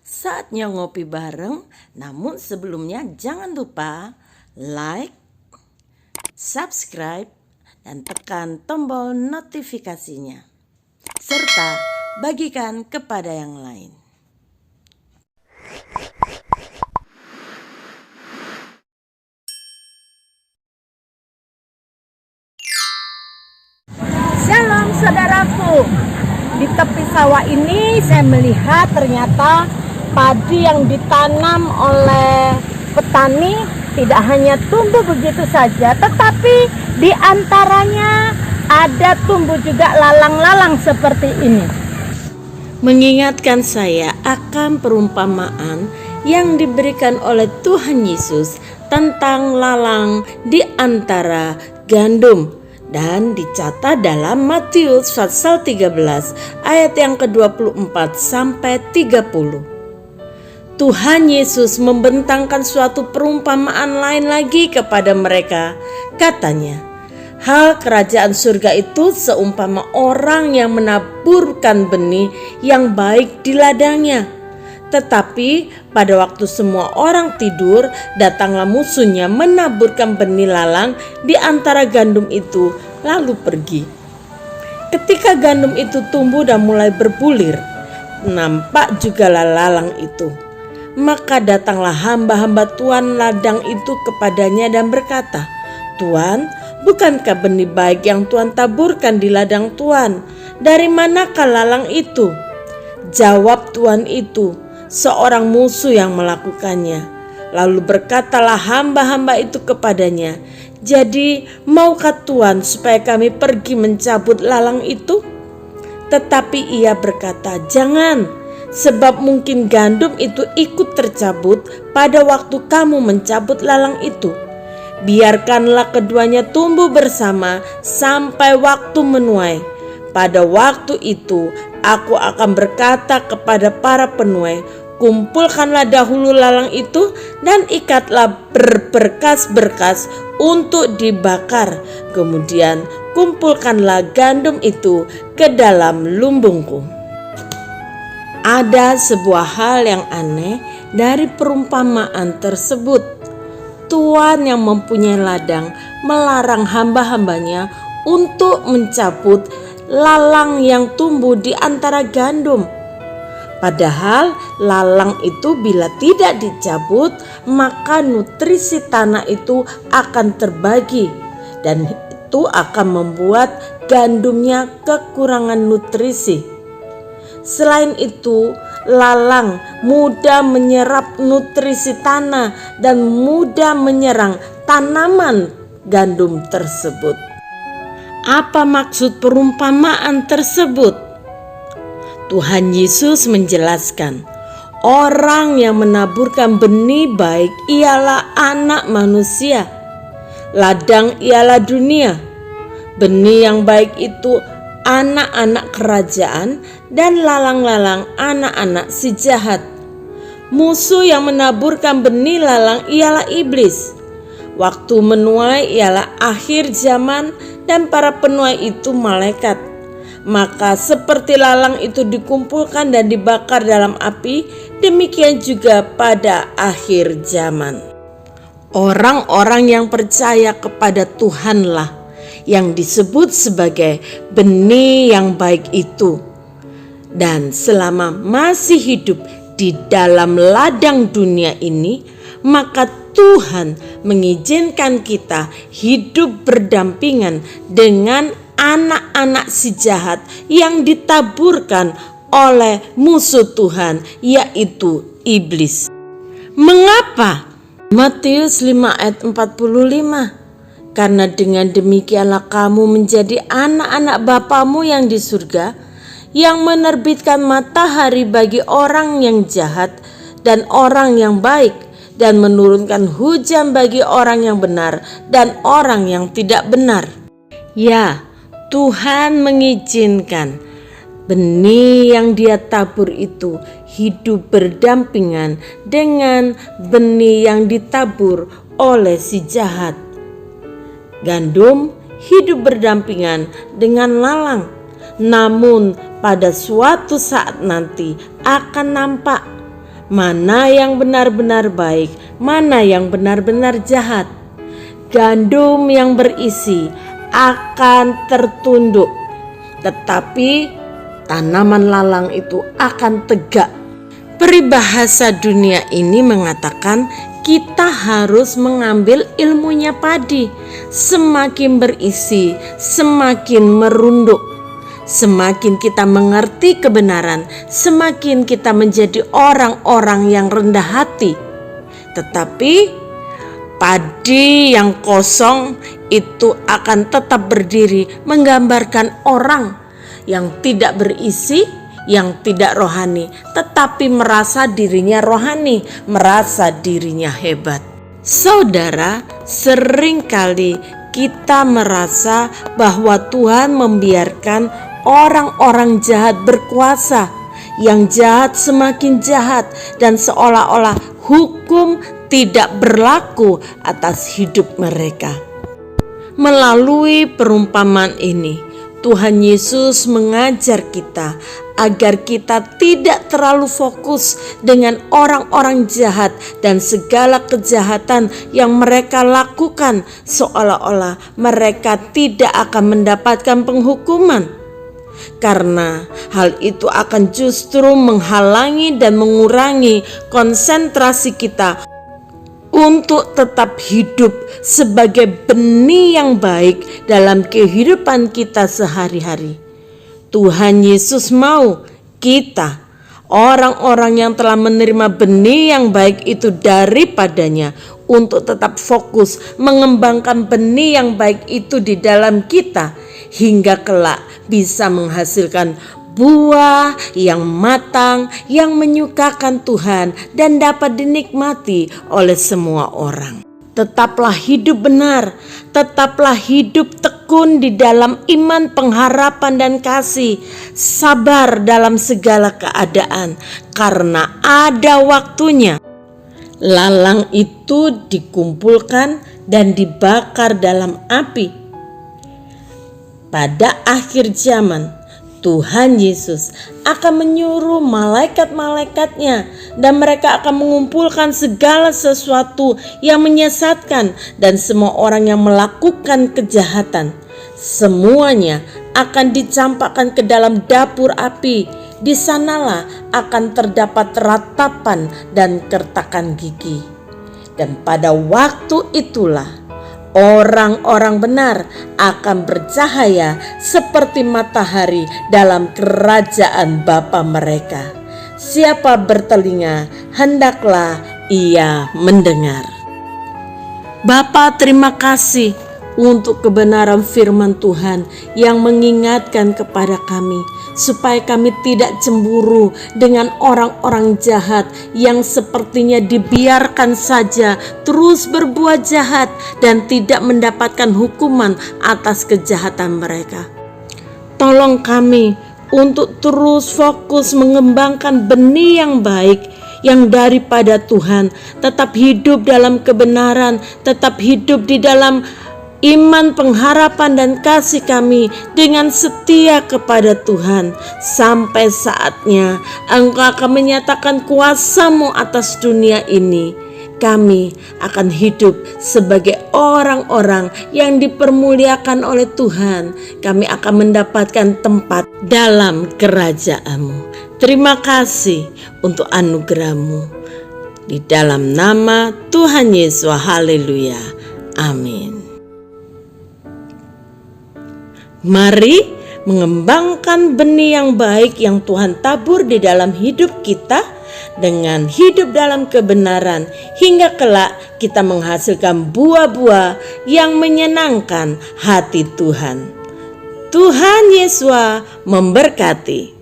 Saatnya ngopi bareng, namun sebelumnya jangan lupa like, subscribe, dan tekan tombol notifikasinya. Serta bagikan kepada yang lain. Shalom saudaraku. Di tepi sawah ini saya melihat ternyata padi yang ditanam oleh petani tidak hanya tumbuh begitu saja, tetapi di antaranya ada tumbuh juga lalang-lalang seperti ini. Mengingatkan saya akan perumpamaan yang diberikan oleh Tuhan Yesus tentang lalang di antara gandum, dan dicatat dalam Matius pasal 13 ayat yang ke-24 sampai 30. Tuhan Yesus membentangkan suatu perumpamaan lain lagi kepada mereka. Katanya, hal kerajaan surga itu seumpama orang yang menaburkan benih yang baik di ladangnya. Tetapi pada waktu semua orang tidur, datanglah musuhnya menaburkan benih lalang di antara gandum itu, lalu pergi. Ketika gandum itu tumbuh dan mulai berbulir, nampak jugalah lalang itu. Maka datanglah hamba-hamba Tuan ladang itu kepadanya dan berkata, "Tuan, bukankah benih baik yang Tuan taburkan di ladang Tuan? Dari manakah lalang itu?" Jawab Tuan itu, "Seorang musuh yang melakukannya." Lalu berkatalah hamba-hamba itu kepadanya, "Jadi maukah Tuan supaya kami pergi mencabut lalang itu?" Tetapi ia berkata, "Jangan, sebab mungkin gandum itu ikut tercabut pada waktu kamu mencabut lalang itu. Biarkanlah keduanya tumbuh bersama sampai waktu menuai. Pada waktu itu aku akan berkata kepada para penuai, kumpulkanlah dahulu lalang itu dan ikatlah berberkas-berkas untuk dibakar. Kemudian kumpulkanlah gandum itu ke dalam lumbungku." Ada sebuah hal yang aneh dari perumpamaan tersebut. Tuan yang mempunyai ladang melarang hamba-hambanya untuk mencabut lalang yang tumbuh di antara gandum. Padahal lalang itu bila tidak dicabut, maka nutrisi tanah itu akan terbagi, dan itu akan membuat gandumnya kekurangan nutrisi. Selain itu, lalang mudah menyerap nutrisi tanah dan mudah menyerang tanaman gandum tersebut. Apa maksud perumpamaan tersebut? Tuhan Yesus menjelaskan, orang yang menaburkan benih baik ialah anak manusia. Ladang ialah dunia. Benih yang baik itu anak-anak kerajaan, dan lalang-lalang anak-anak si jahat. Musuh yang menaburkan benih lalang ialah iblis. Waktu menuai ialah akhir zaman, dan para penuai itu malaikat. Maka seperti lalang itu dikumpulkan dan dibakar dalam api, demikian juga pada akhir zaman. Orang-orang yang percaya kepada Tuhanlah yang disebut sebagai benih yang baik itu. Dan selama masih hidup di dalam ladang dunia ini, maka Tuhan mengizinkan kita hidup berdampingan dengan anak-anak si jahat yang ditaburkan oleh musuh Tuhan, yaitu iblis. Mengapa? Matius 5 ayat 45. Karena dengan demikianlah kamu menjadi anak-anak Bapamu yang di surga, yang menerbitkan matahari bagi orang yang jahat dan orang yang baik, dan menurunkan hujan bagi orang yang benar dan orang yang tidak benar. Ya, Tuhan mengizinkan benih yang Dia tabur itu hidup berdampingan dengan benih yang ditabur oleh si jahat. Gandum hidup berdampingan dengan lalang, namun pada suatu saat nanti akan nampak mana yang benar-benar baik, mana yang benar-benar jahat. Gandum yang berisi akan tertunduk, tetapi tanaman lalang itu akan tegak. Peribahasa dunia ini mengatakan kita harus mengambil ilmunya padi. Semakin berisi, semakin merunduk. Semakin kita mengerti kebenaran, semakin kita menjadi orang-orang yang rendah hati. Tetapi padi yang kosong itu akan tetap berdiri, menggambarkan orang yang tidak berisi, yang tidak rohani, tetapi merasa dirinya rohani, merasa dirinya hebat. Saudara, seringkali kita merasa bahwa Tuhan membiarkan orang-orang jahat berkuasa, yang jahat semakin jahat, dan seolah-olah hukum tidak berlaku atas hidup mereka. Melalui perumpamaan ini, Tuhan Yesus mengajar kita agar kita tidak terlalu fokus dengan orang-orang jahat dan segala kejahatan yang mereka lakukan, seolah-olah mereka tidak akan mendapatkan penghukuman. Karena hal itu akan justru menghalangi dan mengurangi konsentrasi kita untuk tetap hidup sebagai benih yang baik dalam kehidupan kita sehari-hari. Tuhan Yesus mau kita, orang-orang yang telah menerima benih yang baik itu daripadanya, untuk tetap fokus mengembangkan benih yang baik itu di dalam kita, hingga kelak bisa menghasilkan buah yang matang, yang menyukakan Tuhan dan dapat dinikmati oleh semua orang. Tetaplah hidup benar, tetaplah hidup tekun di dalam iman, pengharapan dan kasih, sabar dalam segala keadaan, karena ada waktunya. Lalang itu dikumpulkan dan dibakar dalam api. Pada akhir zaman, Tuhan Yesus akan menyuruh malaikat-malaikatnya, dan mereka akan mengumpulkan segala sesuatu yang menyesatkan dan semua orang yang melakukan kejahatan. Semuanya akan dicampakkan ke dalam dapur api. Di sanalah akan terdapat ratapan dan kertakan gigi. Dan pada waktu itulah orang-orang benar akan bercahaya seperti matahari dalam kerajaan Bapa mereka. Siapa bertelinga, hendaklah ia mendengar. Bapa, terima kasih untuk kebenaran firman Tuhan yang mengingatkan kepada kami, supaya kami tidak cemburu dengan orang-orang jahat yang sepertinya dibiarkan saja terus berbuat jahat dan tidak mendapatkan hukuman atas kejahatan mereka. Tolong kami untuk terus fokus mengembangkan benih yang baik yang daripada Tuhan, tetap hidup dalam kebenaran, tetap hidup di dalam iman, pengharapan dan kasih kami dengan setia kepada Tuhan, sampai saatnya Engkau akan menyatakan kuasa-Mu atas dunia ini. Kami akan hidup sebagai orang-orang yang dipermuliakan oleh Tuhan. Kami akan mendapatkan tempat dalam kerajaan-Mu. Terima kasih untuk anugerah-Mu. Di dalam nama Tuhan Yesus, haleluya, amin. Mari mengembangkan benih yang baik yang Tuhan tabur di dalam hidup kita dengan hidup dalam kebenaran, hingga kelak kita menghasilkan buah-buah yang menyenangkan hati Tuhan. Tuhan Yesus memberkati.